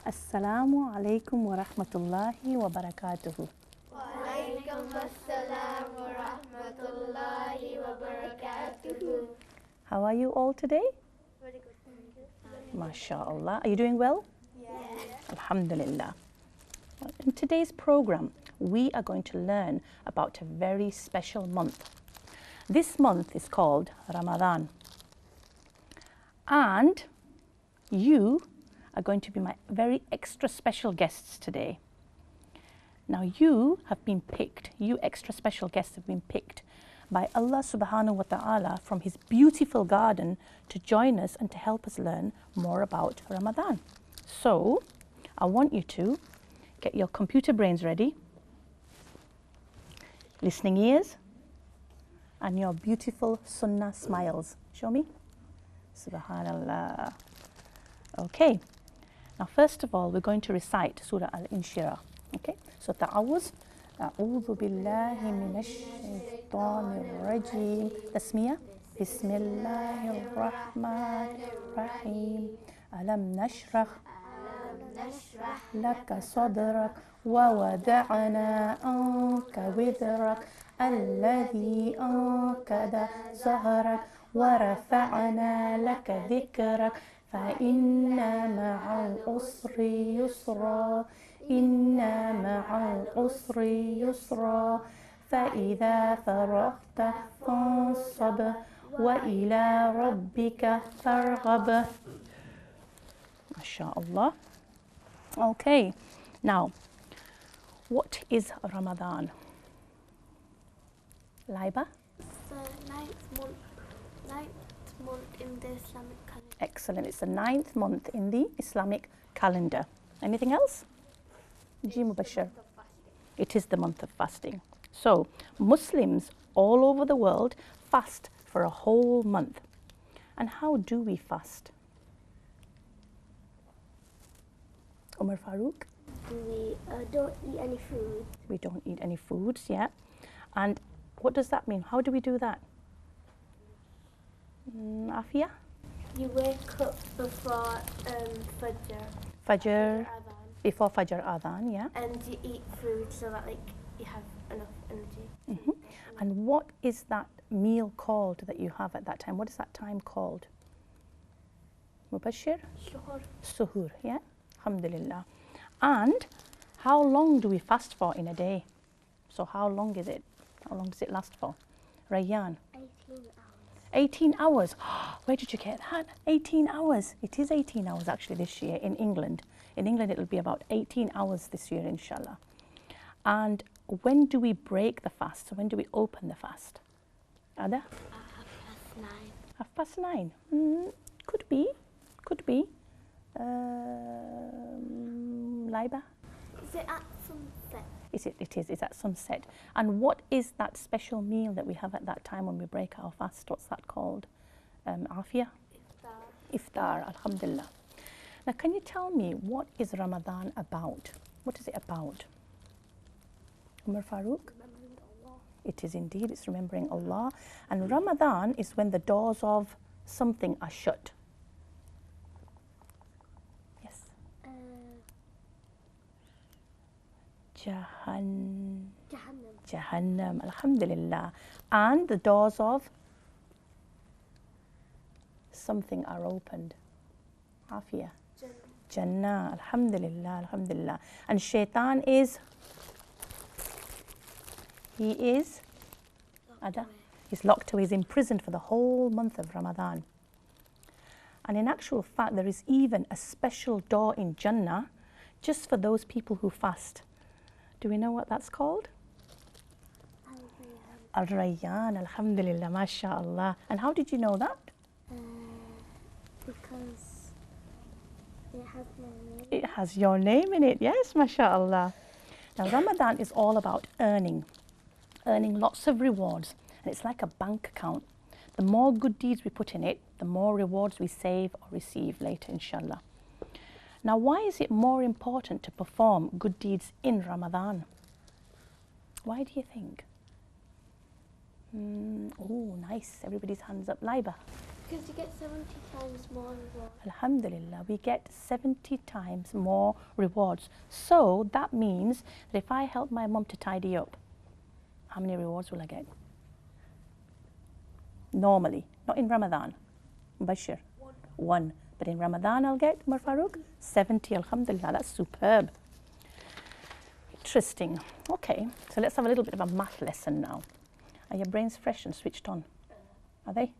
Assalamu alaikum wa rahmatullahi wa barakatuhu. Walaikum assalam wa rahmatullahi wa barakatuhu. How are you all today? Very good, thank you. MashaAllah. Are you doing well? Yes. Alhamdulillah. In today's program, we are going to learn about a very special month. This month is called Ramadan. And you are going to be my very extra special guests today. Now you have been picked, you extra special guests have been picked by Allah subhanahu wa ta'ala from his beautiful garden to join us and to help us learn more about Ramadan. So I want you to get your computer brains ready, listening ears, and your beautiful sunnah smiles. Show me. Subhanallah. Okay. Now, first of all, we're going to recite Surah Al-Inshirah. Okay? So, ta'awuz. أعوذ بالله من الشيطان الرجيم. تسمية. بسم الله الرحمن الرحيم. ألم نشرح لك صدرك ووضعنا عنك وزرك الذي أنقض ظهرك ورفعنا لك ذكرك فإن مع العسر يسرا إن مع العسر يسرا فإذا فرغت فانصب وإلى ربك فارغب. MashaAllah. Okay, now, what is Ramadan? Laiba? The ninth month in the Islamic calendar. Excellent. It's the 9th month in the Islamic calendar. Anything else? Ji Mubashir. It is the month of fasting. So, Muslims all over the world fast for a whole month. And how do we fast? Umar Farooq? We don't eat any food. We don't eat any foods, yeah. And what does that mean? How do we do that? Afia? You wake up before Fajr. Fajr, Adhan. before Fajr Adhan, yeah. And you eat food so that you have enough energy. And what is that meal called that you have at that time? What is that time called? Mubashir? Sure. Suhoor, yeah. Alhamdulillah. And how long do we fast for in a day? So how long is it? How long does it last for? Rayyan? 18 hours. 18 hours. Where did you get that? 18 hours. It is 18 hours actually this year in England. In England, it'll be about 18 hours this year, inshallah. And when do we break the fast? So when do we open the fast? Ada? 9:30. 9:30. Could be. Could be. Laiba? Is it at sunset? It is. It's at sunset. And what is that special meal that we have at that time when we break our fast? What's that called? Afia? Iftar. Alhamdulillah. Now, can you tell me what is Ramadan about? What is it about? Umar Farooq? Remembering Allah. It is indeed. It's remembering Allah. And Ramadan is when the doors of something are shut. Yes. Jahannam. Alhamdulillah. And the doors of something are opened. Afia. Jannah. Alhamdulillah. Alhamdulillah. And Shaitan is? He is? Ada? He's locked away. He's imprisoned for the whole month of Ramadan. And in actual fact, there is even a special door in Jannah just for those people who fast. Do we know what that's called? Al-Rayyan. Alhamdulillah. MashaAllah. And how did you know that? Because it has my name. It has your name in it. Yes, MashaAllah. Now, Ramadan is all about earning lots of rewards. And it's like a bank account. The more good deeds we put in it, the more rewards we save or receive later, inshallah. Now, why is it more important to perform good deeds in Ramadan? Why do you think? Oh, nice. Everybody's hands up. Laiba. Because you get 70 times more reward. Alhamdulillah, we get 70 times more rewards. So that means that if I help my mum to tidy up, how many rewards will I get? Normally, not in Ramadan. Bashir. One. But in Ramadan I'll get, Umar Farooq, 70. Alhamdulillah, that's superb. Interesting. Okay, so let's have a little bit of a math lesson now. Are your brains fresh and switched on? Are they?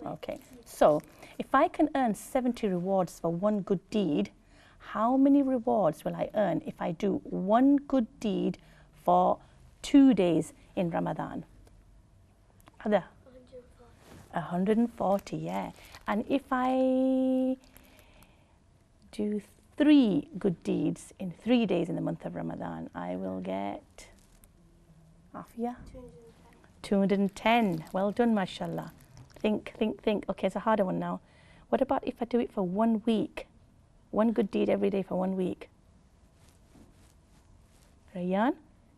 Okay, so if I can earn 70 rewards for one good deed, how many rewards will I earn if I do one good deed for 2 days in Ramadan? Ada? 140, yeah. And if I do 3 good deeds in 3 days in the month of Ramadan, I will get Afia? 210. Well done, mashallah. Think. Okay, it's a harder one now. What about if I do it for 1 week? One good deed every day for 1 week. Rayyan?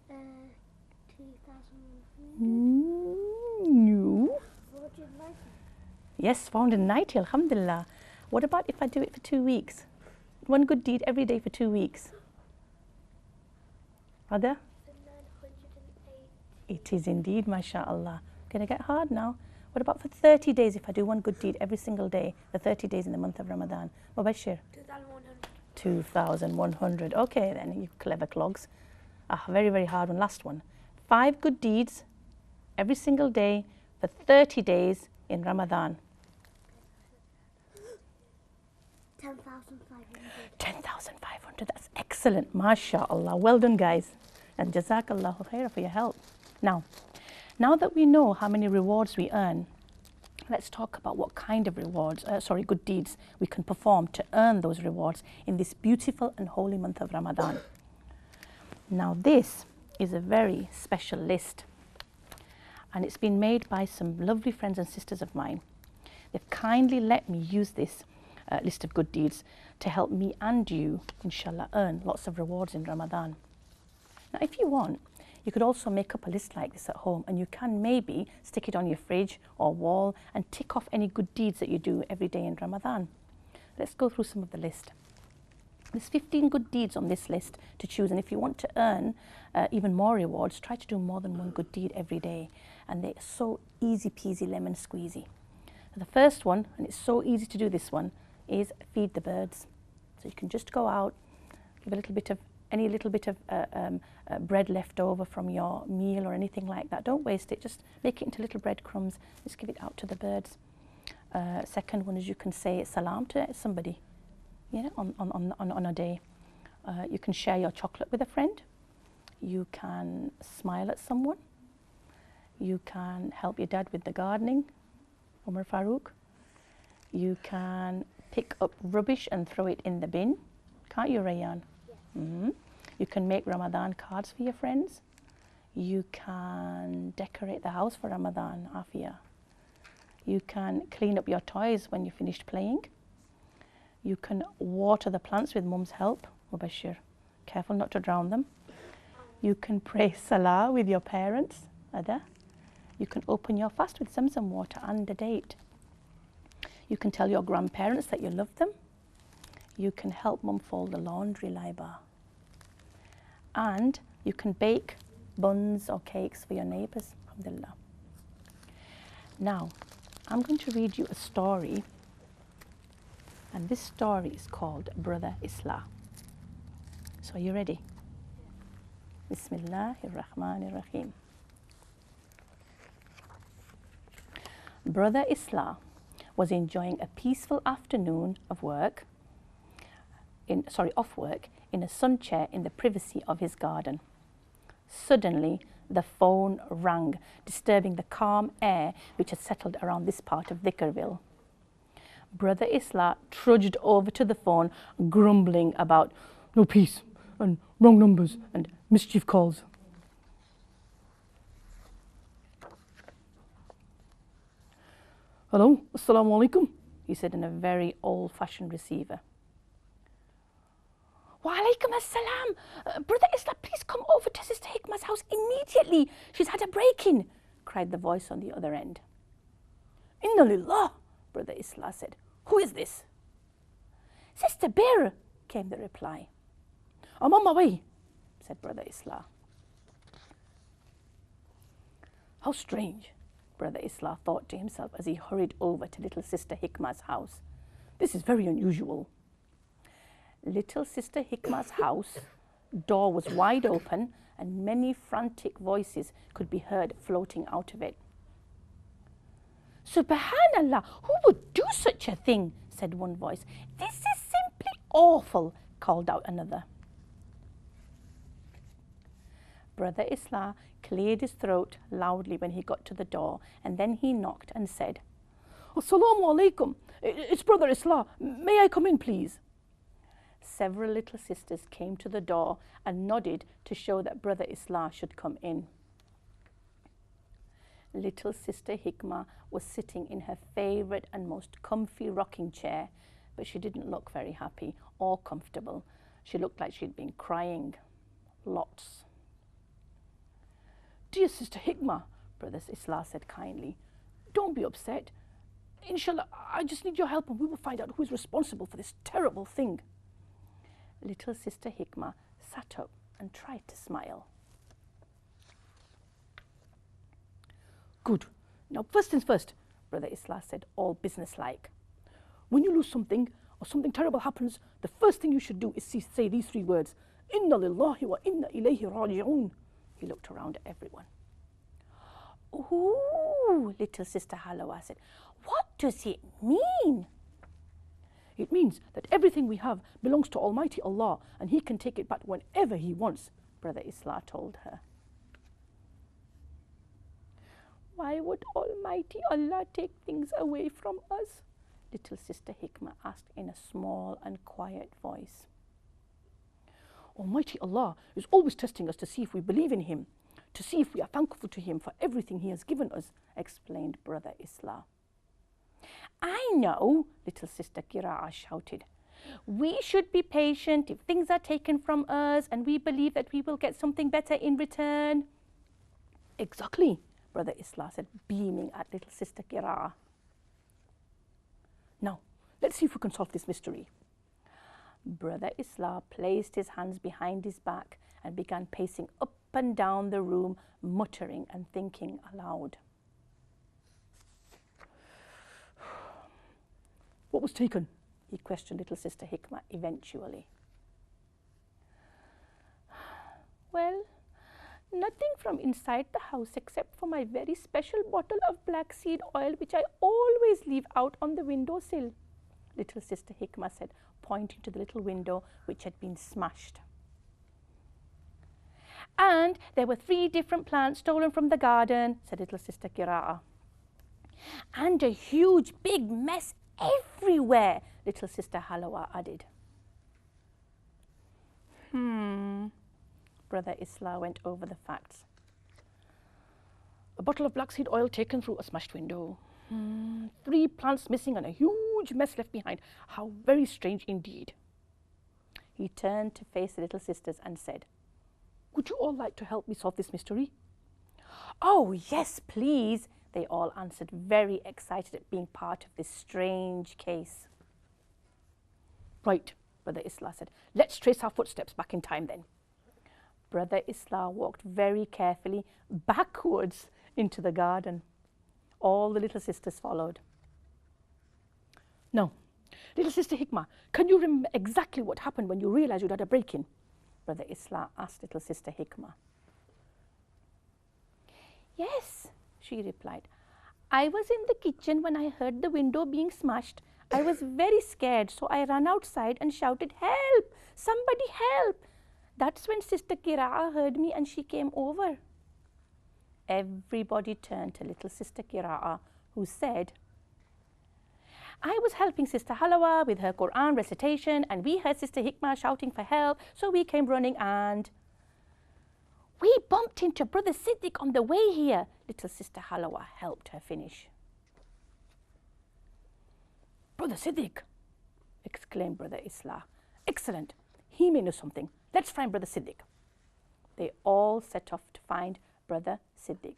2,000. No. 490. Yes, 490, alhamdulillah. What about if I do it for 2 weeks? One good deed every day for 2 weeks. Other? 908. It is indeed, mashallah. Gonna get hard now. What about for 30 days if I do one good deed every single day, the 30 days in the month of Ramadan? Mubashir? 2,100. 2,100. Okay then, you clever clogs. Very, very hard one. Last one. 5 good deeds every single day for 30 days in Ramadan. 10,500. 10,500. That's excellent. MashaAllah. Well done, guys. And Jazakallahu khairah for your help. Now that we know how many rewards we earn, let's talk about what kind of rewards, good deeds we can perform to earn those rewards in this beautiful and holy month of Ramadan. Now, this is a very special list, and it's been made by some lovely friends and sisters of mine. They've kindly let me use this list of good deeds to help me and you, inshallah, earn lots of rewards in Ramadan. Now, if you want, you could also make up a list like this at home, and you can maybe stick it on your fridge or wall and tick off any good deeds that you do every day in Ramadan. Let's go through some of the list. There's 15 good deeds on this list to choose, and if you want to earn even more rewards, try to do more than one good deed every day, and they're so easy peasy lemon squeezy. The first one, and it's so easy to do this one, is feed the birds. So you can just go out, give a little bit of any little bit of bread left over from your meal or anything like that. Don't waste it, just make it into little breadcrumbs, just give it out to the birds. Second one is you can say salam to somebody, yeah, on a day. You can share your chocolate with a friend. You can smile at someone. You can help your dad with the gardening, Umar Farooq. You can pick up rubbish and throw it in the bin. Can't you, Rayyan? Mm-hmm. You can make Ramadan cards for your friends. You can decorate the house for Ramadan, Afia. You can clean up your toys when you're finished playing. You can water the plants with mum's help, Mubashir. Careful not to drown them. You can pray salah with your parents, Ada. You can open your fast with Zamzam water and a date. You can tell your grandparents that you love them. You can help mum fold the laundry, Laiba. And you can bake buns or cakes for your neighbours, alhamdulillah. Now, I'm going to read you a story, and this story is called Brother Islah. So are you ready? Bismillahir-Rahmanir-Rahim. Brother Islah was enjoying a peaceful afternoon of work, off work, in a sun chair in the privacy of his garden. Suddenly, the phone rang, disturbing the calm air which had settled around this part of Dhikr. Brother Islah trudged over to the phone, grumbling about no peace and wrong numbers and mischief calls. Hello, assalamu alaikum, he said in a very old-fashioned receiver. Wa alaikum assalam. Brother Islah, please come over to Sister Hikmah's house immediately. She's had a break-in, cried the voice on the other end. Inna lillah, Brother Islah said. Who is this? Sister Bir, came the reply. I'm on my way, said Brother Islah. How strange, Brother Islah thought to himself as he hurried over to little Sister Hikmah's house. This is very unusual. Little Sister Hikmah's house door was wide open and many frantic voices could be heard floating out of it. Subhanallah, who would do such a thing? Said one voice. This is simply awful, called out another. Brother Islah cleared his throat loudly when he got to the door, and then he knocked and said, Assalamu alaikum, it's Brother Islah. May I come in, please? Several little sisters came to the door and nodded to show that Brother Islah should come in. Little Sister Hikmah was sitting in her favourite and most comfy rocking chair, but she didn't look very happy or comfortable. She looked like she'd been crying. Lots. Dear Sister Hikmah, Brother Islah said kindly, don't be upset. Inshallah, I just need your help and we will find out who is responsible for this terrible thing. Little Sister Hikmah sat up and tried to smile. Good. Now, first things first, Brother Islah said, all businesslike. When you lose something or something terrible happens, the first thing you should do is say these three words, Inna lillahi wa inna ilayhi raji'un. He looked around at everyone. Ooh, little Sister Halawa said, what does it mean? It means that everything we have belongs to Almighty Allah and He can take it back whenever He wants, Brother Islah told her. Why would Almighty Allah take things away from us? Little Sister Hikmah asked in a small and quiet voice. Almighty Allah is always testing us to see if we believe in Him, to see if we are thankful to Him for everything He has given us, explained Brother Islah. I know, little Sister IQRA shouted. We should be patient if things are taken from us and we believe that we will get something better in return. Exactly, Brother Islah said, beaming at little Sister IQRA. Now, let's see if we can solve this mystery. Brother Islah placed his hands behind his back and began pacing up and down the room, muttering and thinking aloud. What was taken? He questioned little Sister Hikmah eventually. Well, nothing from inside the house except for my very special bottle of black seed oil which I always leave out on the windowsill, little Sister Hikmah said, pointing to the little window which had been smashed. And there were 3 different plants stolen from the garden, said little Sister IQRA. And a huge big mess everywhere, little Sister Halawa added. Brother Islah went over the facts. A bottle of black seed oil taken through a smashed window. 3 plants missing and a huge mess left behind. How very strange indeed. He turned to face the little sisters and said, would you all like to help me solve this mystery? Oh, yes, please, they all answered, very excited at being part of this strange case. Right, Brother Islah said, let's trace our footsteps back in time then. Brother Islah walked very carefully backwards into the garden. All the little sisters followed. Now, little Sister Hikmah, can you remember exactly what happened when you realized you'd had a break-in? Brother Islah asked little Sister Hikmah. Yes, she replied. I was in the kitchen when I heard the window being smashed. I was very scared, so I ran outside and shouted, help! Somebody help! That's when Sister IQRA heard me and she came over. Everybody turned to little Sister IQRA, who said, I was helping Sister Halawa with her Quran recitation and we heard Sister Hikmah shouting for help, so we came running and we bumped into Brother Siddiq on the way here. Little Sister Halawa helped her finish. Brother Siddiq, exclaimed Brother Islah. Excellent. He may know something. Let's find Brother Siddiq. They all set off to find Brother Siddiq.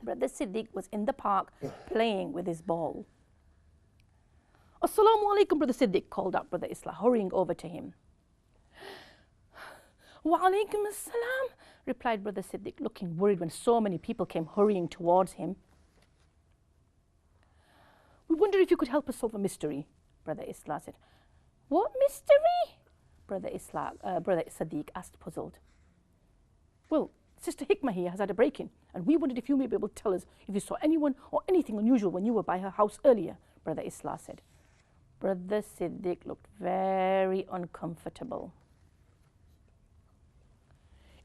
Brother Siddiq was in the park playing with his ball. Assalamu alaikum, Brother Siddiq, called out Brother Islah, hurrying over to him. Wa alaikum assalam, replied Brother Siddiq, looking worried when so many people came hurrying towards him. We wonder if you could help us solve a mystery, Brother Islah said. What mystery? Brother Siddiq asked, puzzled. Well, Sister Hikmah here has had a break-in, and we wondered if you may be able to tell us if you saw anyone or anything unusual when you were by her house earlier, Brother Islah said. Brother Siddiq looked very uncomfortable.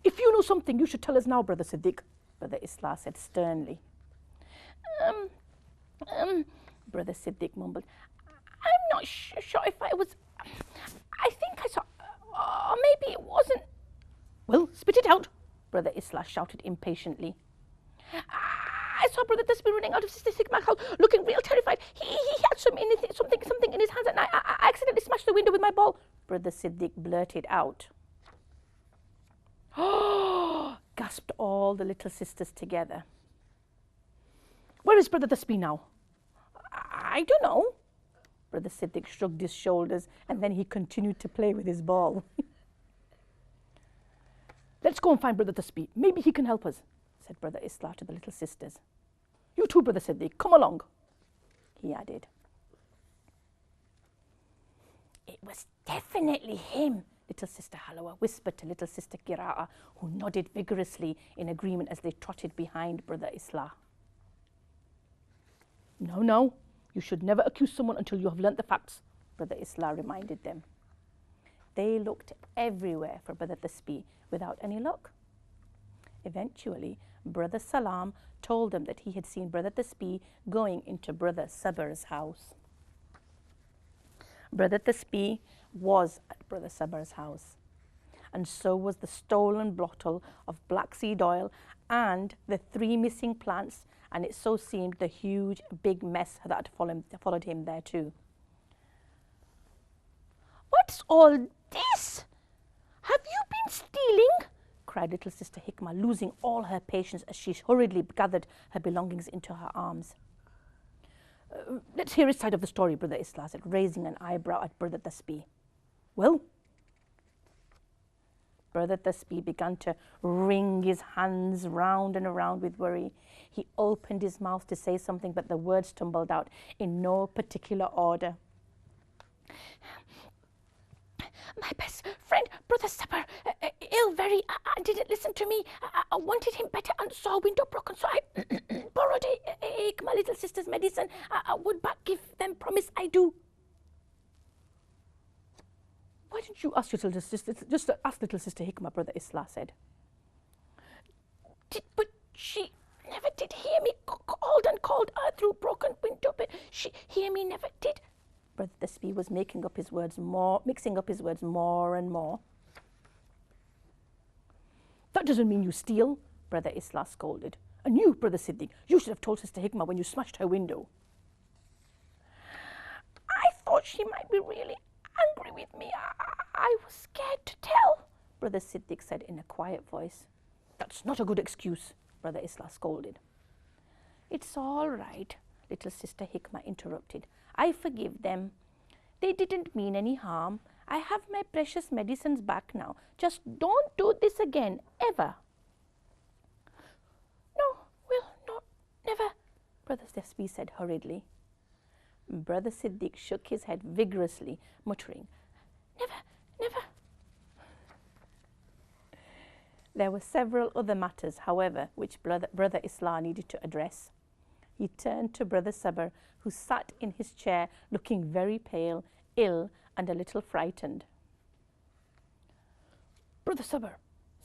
If you know something, you should tell us now, Brother Siddiq, Brother Islah said sternly. Brother Siddiq mumbled. I'm not sure if I was... I think I saw... Or maybe it wasn't... Well, spit it out, Brother Islah shouted impatiently. I saw Brother Tasbih running out of Sister Hikmah's house, looking real terrified. He had something in his hands, and I accidentally smashed the window with my ball, Brother Siddiq blurted out. Oh, gasped all the little sisters together. Where is Brother Tasbih now? I don't know. Brother Siddiq shrugged his shoulders, and then he continued to play with his ball. Let's go and find Brother Tasbih. Maybe he can help us, said Brother Islah to the little sisters. You too, Brother Siddiq, come along, he added. It was definitely him, little Sister Halawa whispered to little Sister IQRA, who nodded vigorously in agreement as they trotted behind Brother Islah. No, you should never accuse someone until you have learnt the facts, Brother Islah reminded them. They looked everywhere for Brother Tasbih without any luck. Eventually, Brother Salam told them that he had seen Brother Tasbih going into Brother Sabar's house. Brother Tasbih was at Brother Sabar's house, and so was the stolen bottle of black seed oil and the 3 missing plants, and it so seemed the huge big mess that followed him there too. What's all this? Have you been stealing? Cried little Sister Hikmah, losing all her patience as she hurriedly gathered her belongings into her arms. Let's hear his side of the story, Brother Islah said, raising an eyebrow at Brother Tasbih. Well? Brother Tasbih began to wring his hands round and around with worry. He opened his mouth to say something, but the words tumbled out in no particular order. My best friend, Brother Sabar, ill very, didn't listen to me. I wanted him better and saw a window broken, so I borrowed my little sister's medicine. I would back give them, promise I do. Why didn't you ask your little sister, just ask little Sister Hikmah, Brother Islah said. But she never did hear me, called through broken window, but she hear me never did. Brother Tasbih was mixing up his words more and more. That doesn't mean you steal, Brother Islah scolded. And you, Brother Siddiq, you should have told Sister Hikmah when you smashed her window. I thought she might be really angry with me. I was scared to tell, Brother Siddiq said in a quiet voice. That's not a good excuse, Brother Islah scolded. It's all right, little Sister Hikmah interrupted. I forgive them. They didn't mean any harm. I have my precious medicines back now. Just don't do this again, ever. No, never, Brother Tasbih said hurriedly. Brother Siddiq shook his head vigorously, muttering, Never. There were several other matters, however, which Brother Islah needed to address. He turned to Brother Sabar, who sat in his chair looking very pale, ill, and a little frightened. Brother Sabar,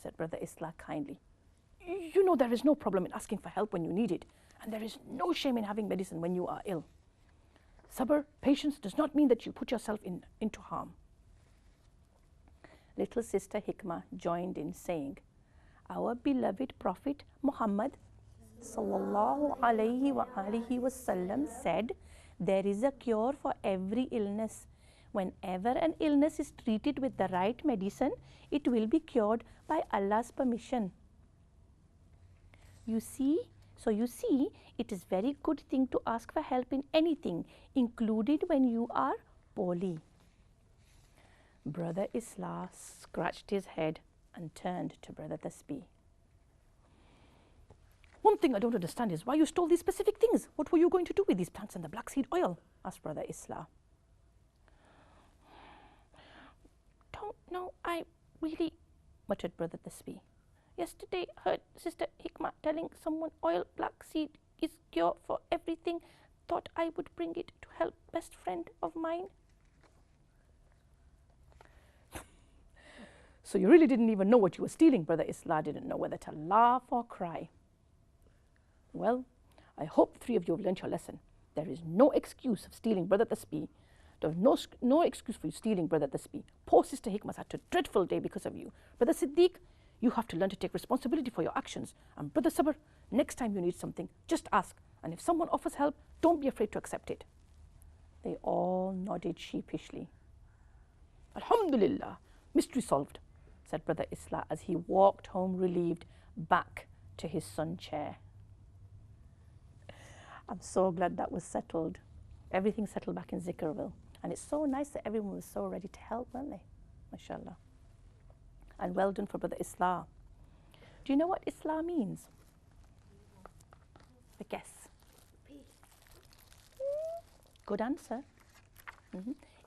said Brother Islah kindly, you know there is no problem in asking for help when you need it, and there is no shame in having medicine when you are ill. Sabar, patience does not mean that you put yourself into harm. Little Sister Hikmah joined in, saying, Our beloved Prophet Muhammad sallallahu alayhi wa alihi wasallam said, there is a cure for every illness. Whenever an illness is treated with the right medicine, it will be cured by Allah's permission. You see, So you see, it is very good thing to ask for help in anything, including when you are poorly. Brother Islah scratched his head and turned to Brother Tasbih. One thing I don't understand is why you stole these specific things. What were you going to do with these plants and the black seed oil? Asked Brother Islah. Don't know, I really, muttered Brother Tasbih. Yesterday heard Sister Hikmah telling someone oil black seed is cure for everything. Thought I would bring it to help best friend of mine. So you really didn't even know what you were stealing. Brother Islah didn't know whether to laugh or cry. Well, I hope 3 of you have learnt your lesson. There is no excuse of stealing Brother Tasbih. There is no excuse for you stealing Brother Tasbih. Poor Sister Hikmah had a dreadful day because of you. Brother Siddiq, you have to learn to take responsibility for your actions. And Brother Sabr, next time you need something, just ask. And if someone offers help, don't be afraid to accept it. They all nodded sheepishly. Alhamdulillah, mystery solved, said Brother Islah as he walked home relieved back to his sun chair. I'm so glad that was settled. Everything settled back in Zikrville. And it's so nice that everyone was so ready to help, weren't they? MashaAllah. And well done for Brother Islah. Do you know what Islah means? A guess. Good answer.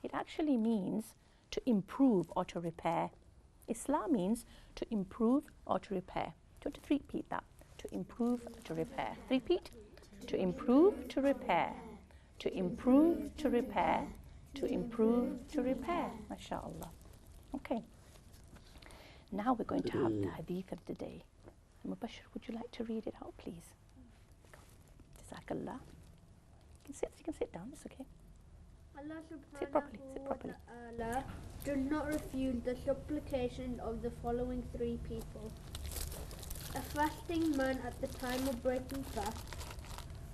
It actually means to improve or to repair. Islah means to improve or to repair. Do you want to repeat that? To improve, to repair. Repeat. To improve, to repair. To improve, to repair. To improve, to repair. MashaAllah. Okay. Now we're going to have the hadith of the day. Mubashir, would you like to read it out, please? Jazakallah. You can sit down, it's okay. Allah Sit properly, sit properly. Allah does not refuse the supplication of the following 3 people: a fasting man at the time of breaking fast,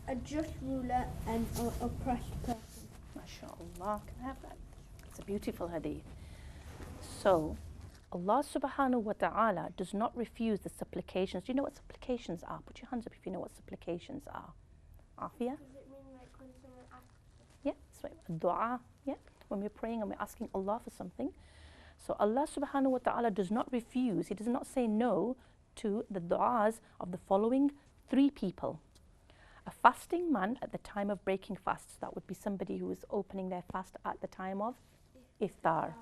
a just ruler, and an oppressed person. MashaAllah, can I have that? It's a beautiful hadith. So, Allah subhanahu wa ta'ala does not refuse the supplications. Do you know what supplications are? Put your hands up if you know what supplications are. Afia? Does it mean like when someone asks? Yeah, that's right. Dua, yeah. When we're praying and we're asking Allah for something. So Allah subhanahu wa ta'ala does not refuse, He does not say no to the du'as of the following 3 people. A fasting man at the time of breaking fasts. That would be somebody who is opening their fast at the time of iftar.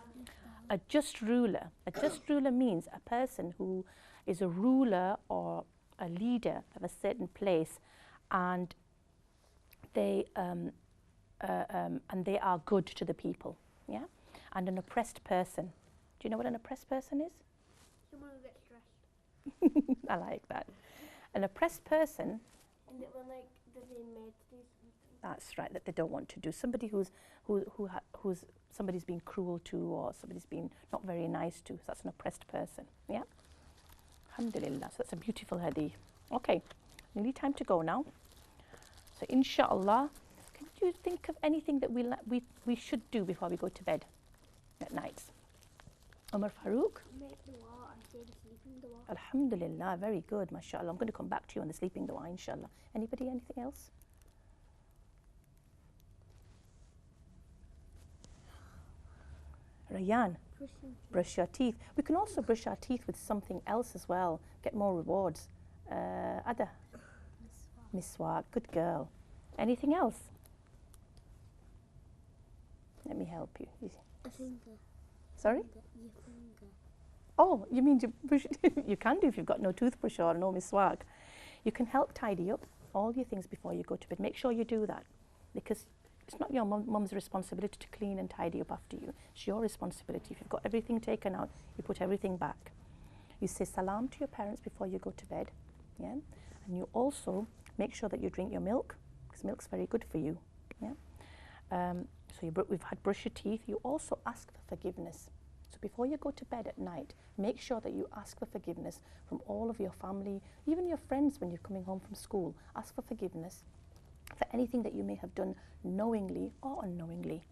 A just ruler. A just ruler means a person who is a ruler or a leader of a certain place, and they are good to the people. Yeah. And an oppressed person. Do you know what an oppressed person is? Someone who gets stressed. I like that. An oppressed person. And that when like they're being made to do something. That's right. That they don't want to do. Somebody who's somebody's been cruel to, or somebody's been not very nice to. So that's an oppressed person. Yeah. Alhamdulillah. So that's a beautiful hadith. Okay. Nearly time to go now. So inshallah, can you think of anything that we should do before we go to bed at night? Umar Farooq? Make dua and say the sleeping dua. Alhamdulillah, very good, mashallah. I'm going to come back to you on the sleeping dua, inshallah. Anybody, anything else? Rayyan, brush your teeth. We can also brush our teeth with something else as well, get more rewards. Ada? Miswak, good girl. Anything else? Let me help you. A finger. Sorry? Your finger. Oh, you mean to brush? You can do if you've got no toothbrush or no miswak. You can help tidy up all your things before you go to bed. Make sure you do that, because it's not your mum's responsibility to clean and tidy up after you. It's your responsibility. If you've got everything taken out, you put everything back. You say salam to your parents before you go to bed. Yeah? And you also make sure that you drink your milk, because milk's very good for you. Yeah? So we've had brush your teeth. You also ask for forgiveness. So before you go to bed at night, make sure that you ask for forgiveness from all of your family, even your friends when you're coming home from school. Ask for forgiveness for anything that you may have done knowingly or unknowingly.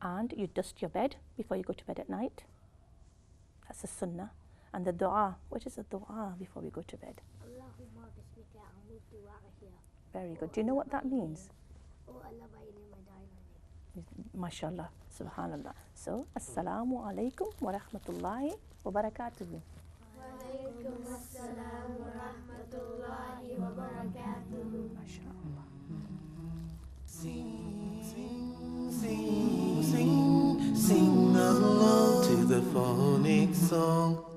And you dust your bed before you go to bed at night. That's the sunnah. And the dua, what is the dua before we go to bed? Allahumma bismika a'udhu dua here. Very good. Do you know what that means? Oh Allah, by name I die like it. MashaAllah, Subhanallah. So, Assalamu alaikum wa rahmatullahi wa barakatuhu. Walaikum assalam wa rahmatullahi wa barakatuh. MashaAllah. Sing, sing, sing, sing, sing along to the phonic song.